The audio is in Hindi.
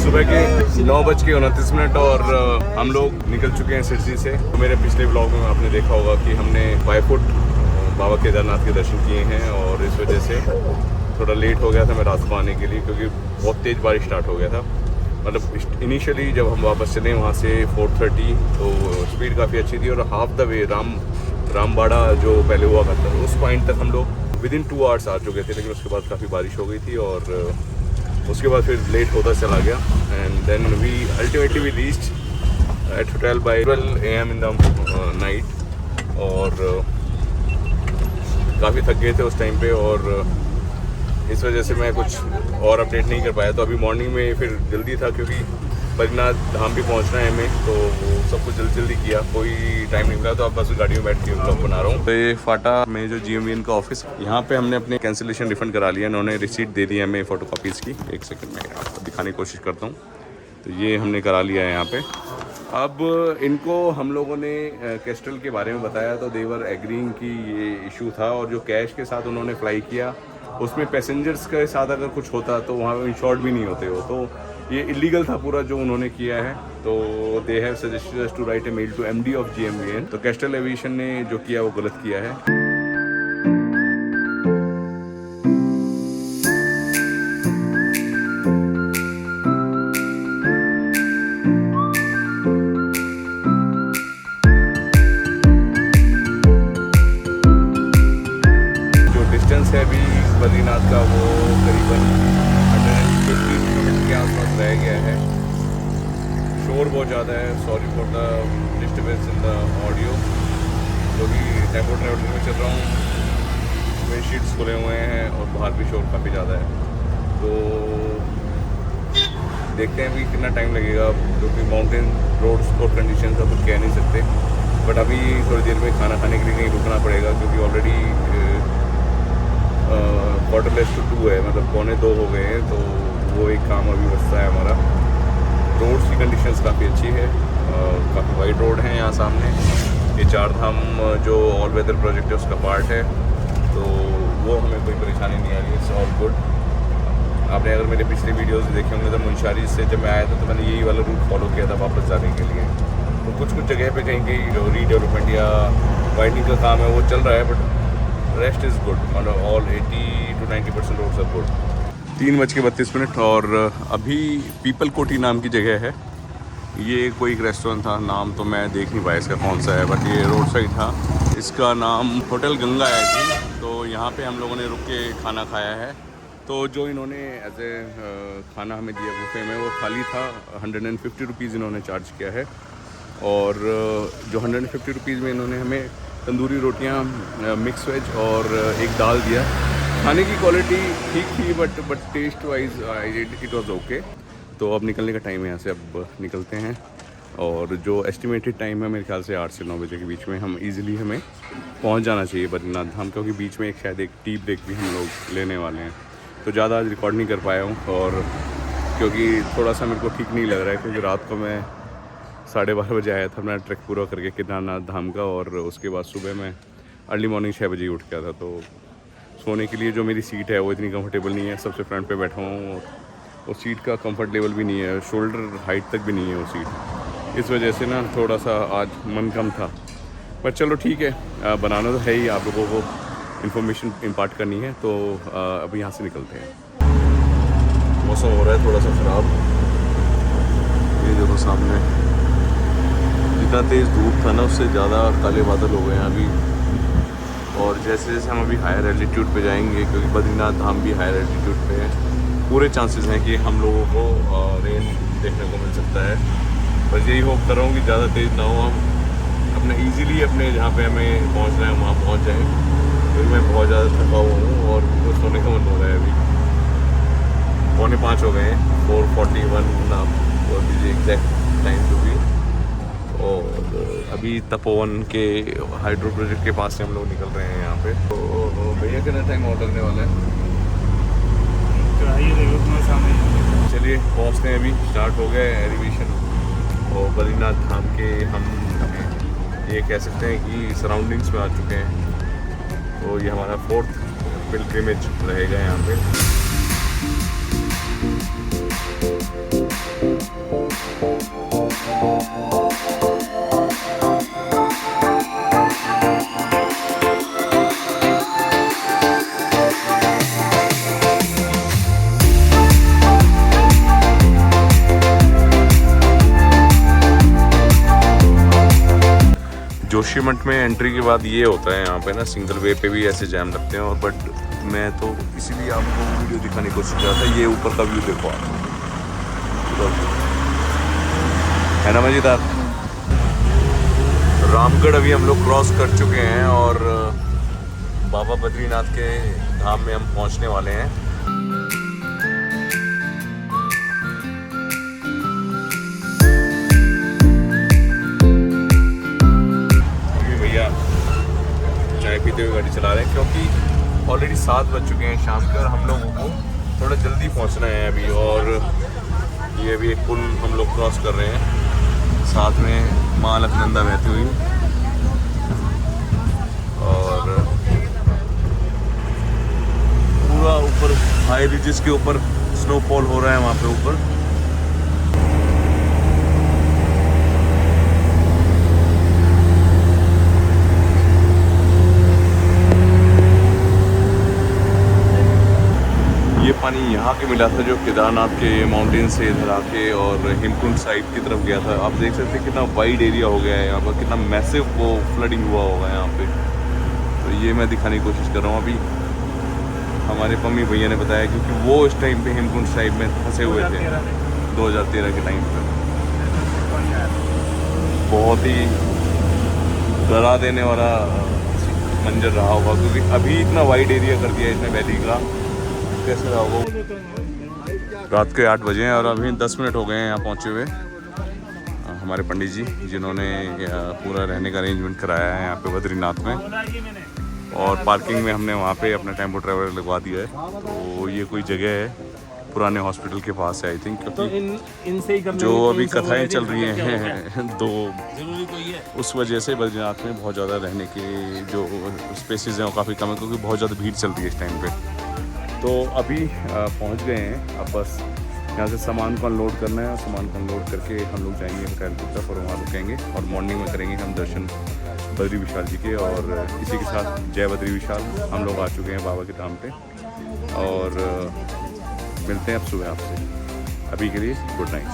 सुबह के 9:29 और हम लोग निकल चुके हैं सिरसी से। तो मेरे पिछले ब्लॉग में आपने देखा होगा कि हमने बाय फुट बाबा केदारनाथ के दर्शन किए हैं और इस वजह से थोड़ा लेट हो गया था मैं रात को आने के लिए, क्योंकि बहुत तेज़ बारिश स्टार्ट हो गया था। मतलब इनिशियली जब हम वापस चले वहाँ से 4:30 तो स्पीड काफ़ी अच्छी थी और हाफ द वे रामबाड़ा जो पहले हुआ करता था उस पॉइंट तक हम लोग विदिन 2 आवर्स आ चुके थे, लेकिन उसके बाद काफ़ी बारिश हो गई थी और उसके बाद फिर लेट होता चला गया। And then we ultimately we reached at hotel by 12 AM in the night और काफ़ी थक गए थे उस टाइम पे और इस वजह से मैं कुछ और अपडेट नहीं कर पाया। तो अभी मॉर्निंग में फिर जल्दी था क्योंकि बद्रीनाथ धाम भी पहुंचना है हमें, तो सब कुछ जल्दी किया, कोई टाइम नहीं मिला। तो अब बस गाड़ी में बैठ के ब्लॉग बना रहा हूँ। तो ये फाटा में जो GMVN का ऑफिस, यहाँ पे हमने अपने कैंसिलेशन रिफंड करा लिया। इन्होंने रिसीट दे दी हमें फोटोकॉपीज़ की। एक सेकंड में आपको दिखाने की कोशिश करता हूँ। तो ये हमने करा लिया है यहाँ पे। अब इनको हम लोगों ने कैस्ट्रल के बारे में बताया तो देवर एग्रीइंग की ये इशू था, और जो कैश के साथ उन्होंने फ्लाई किया उसमें पैसेंजर्स के साथ अगर कुछ होता तो वहाँ इंश्योर्ड भी नहीं होते हो, तो ये इलीगल था पूरा जो उन्होंने किया है। तो they have suggested us to write a mail to MD of GMVN। तो कैस्ट्रल एविएशन ने जो किया वो गलत किया है। है अभी बद्रीनाथ का वो करीबन 150 किलोमीटर के आसपास रह गया है। शोर बहुत ज़्यादा है, sorry for the disturbance in the audio, क्योंकि टेम्पो ट्रैवलिंग में चल रहा हूँ, मेरे शीट्स खुले हुए हैं और बाहर भी शोर काफ़ी ज़्यादा है। तो देखते हैं अभी कितना टाइम लगेगा, क्योंकि माउंटेन रोड्स और कंडीशन का कुछ कह नहीं सकते। बट अभी थोड़ी देर में खाना खाने के लिए कहीं रुकना पड़ेगा, क्योंकि ऑलरेडी 1:45 है, मतलब 1:45 हो गए हैं। तो वो एक काम अभी बचता है हमारा। रोड्स की कंडीशंस काफ़ी अच्छी है, काफ़ी वाइड रोड है यहाँ सामने। ये 4 धाम जो ऑल वेदर प्रोजेक्ट है उसका पार्ट है, तो वो हमें कोई परेशानी नहीं आ रही, इट्स ऑल गुड। आपने अगर मेरे पिछले वीडियोस देखे होंगे तो मुंशारी से जब मैं आया था तो मैंने यही वाला रूट फॉलो किया था वापस जाने के लिए। तो कुछ जगह पे कहीं कहीं रीडेवलपमेंट या वाइडनिंग का काम है वो चल रहा है, बट रेस्ट इज़ गुड। मतलब all 80 to 90% roads are good. 3:32 और अभी पीपल कोठी नाम की जगह है। ये कोई एक रेस्टोरेंट था, नाम तो मैं देख नहीं पाया इसका कौन सा है, बट ये रोड साइड था। इसका नाम होटल गंगा है जी। तो यहाँ पे हम लोगों ने रुक के खाना खाया है। तो जो इन्होंने एज ए खाना हमें दिया बुफे में, वो थाली था 150 रुपीज़ इन्होंने चार्ज किया है। और जो 150 रुपीज़ में इन्होंने हमें तंदूरी रोटियां, मिक्स वेज और एक दाल दिया। खाने की क्वालिटी ठीक थी, but taste wise it was okay. तो अब निकलने का टाइम है यहाँ से, अब निकलते हैं। और जो एस्टिमेटेड टाइम है मेरे ख्याल से 8 से 9 बजे के बीच में हम इजीली हमें पहुँच जाना चाहिए बद्रीनाथ धाम, क्योंकि बीच में शायद एक टी ब्रेक भी हम लोग लेने वाले हैं। तो ज़्यादा आज रिकॉर्ड नहीं कर पाया हूँ, और क्योंकि थोड़ा सा मेरे को ठीक नहीं लग रहा है, क्योंकि रात को मैं 12:30 बजे आया था अपना ट्रैक पूरा करके केदारनाथ धाम का, और उसके बाद सुबह मैं अर्ली मॉर्निंग 6 बजे उठ गया था। तो सोने के लिए जो मेरी सीट है वो इतनी कंफर्टेबल नहीं है, सबसे फ्रंट पे बैठा हूँ और उस सीट का कंफर्ट लेवल भी नहीं है, शोल्डर हाइट तक भी नहीं है वो सीट। इस वजह से ना थोड़ा सा आज मन कम था, पर चलो ठीक है, बनाना तो है ही, आप लोगों को इन्फॉर्मेशन इम्पार्ट करनी है। तो अभी यहाँ से निकलते हैं। मौसम हो रहा है थोड़ा सा ख़राब, ये देखो सामने जितना तेज़ धूप था ना उससे ज़्यादा काले बादल हो गए हैं अभी। और जैसे जैसे हम अभी हायर एल्टीट्यूड पे जाएंगे, क्योंकि बद्रीनाथ धाम भी हायर एल्टीट्यूड पे है, पूरे चांसेस हैं कि हम लोगों को रेन देखने को मिल सकता है। बस यही होप कर रहा हूँ कि ज़्यादा तेज़ ना हो, हम अपने ईज़िली अपने जहाँ पे हमें पहुँचना है वहाँ पहुँच जाएँ, क्योंकि मैं बहुत ज़्यादा थका हुआ हूँ और मुझे सोने का मन हो रहा है। अभी 4:45 हो गए हैं, 4:41 आप बोल दीजिए एग्जैक्ट टाइम जो भी। और अभी तपोवन के हाइड्रो प्रोजेक्ट के पास से हम लोग निकल रहे हैं यहाँ पे। तो भैया कितना टाइम और लगने वाला है? चलिए पहुँचते हैं, अभी स्टार्ट हो गया है एलिवेशन। और बद्रीनाथ धाम के हम ये कह सकते हैं कि सराउंडिंग्स में आ चुके हैं। तो ये हमारा 4th पिलग्रिमेज रहेगा यहाँ पे। जोशीमठ में एंट्री के बाद ये होता है यहाँ पे ना, सिंगल वे पे भी ऐसे जैम लगते हैं। और बट मैं तो इसीलिए आपको वीडियो दिखाने की कोशिश कर रहा था। ये ऊपर का व्यू देखो आप, है ना मजेदार। रामगढ़ अभी हम लोग क्रॉस कर चुके हैं और बाबा बद्रीनाथ के धाम में हम पहुँचने वाले हैं। चाय पीते हुए गाड़ी चला रहे हैं क्योंकि ऑलरेडी 7 बज चुके हैं शाम के और हम लोगों को थोड़ा जल्दी पहुंचना है अभी। और ये अभी एक पुल हम लोग क्रॉस कर रहे हैं, साथ में माँ अलकनंदा बहती हुई और पूरा ऊपर हाई रिजेस के ऊपर स्नोफॉल हो रहा है वहाँ पे ऊपर। ये पानी यहाँ के मिला था जो केदारनाथ के माउंटेन से इधर आके और हेमकुंड साइड की तरफ गया था। आप देख सकते हैं कितना वाइड एरिया हो गया है यहाँ पर, कितना मैसिव वो फ्लडिंग हुआ होगा यहाँ पे। तो ये मैं दिखाने की कोशिश कर रहा हूँ। अभी हमारे मम्मी भैया ने बताया क्योंकि वो इस टाइम पे हेमकुंड साइड में फंसे हुए थे 2013 के टाइम पर। बहुत ही डरा देने वाला मंजर रहा होगा क्योंकि अभी इतना वाइड एरिया कर दिया इसने वैली का, कैसे रहा होगा। रात के 8 बजे हैं और अभी 10 मिनट हो गए हैं यहाँ पहुँचे हुए। हमारे पंडित जी जिन्होंने पूरा रहने का अरेंजमेंट कराया है यहाँ पे बद्रीनाथ में, और पार्किंग में हमने वहाँ पे अपना टेम्पो ट्रैवलर लगवा दिया है। तो ये कोई जगह है पुराने हॉस्पिटल के पास है आई थिंक, क्योंकि तो जो अभी कथाएं चल रही हैं तो उस वजह से बद्रीनाथ में बहुत ज़्यादा रहने के जो स्पेसेस हैं वो काफ़ी कम है क्योंकि बहुत ज़्यादा भीड़ चल रही है इस टाइम पे। तो अभी पहुंच गए हैं। अब बस यहाँ से सामान को अनलोड करना है और सामान को अनलोड करके हम लोग जाएंगे होटल की तरफ और वहाँ रुकेंगे और मॉर्निंग में करेंगे हम दर्शन बद्री विशाल जी के। और इसी के साथ जय बद्री विशाल हम लोग आ चुके हैं बाबा के धाम पे और मिलते हैं अब सुबह आपसे। अभी के लिए गुड नाइट।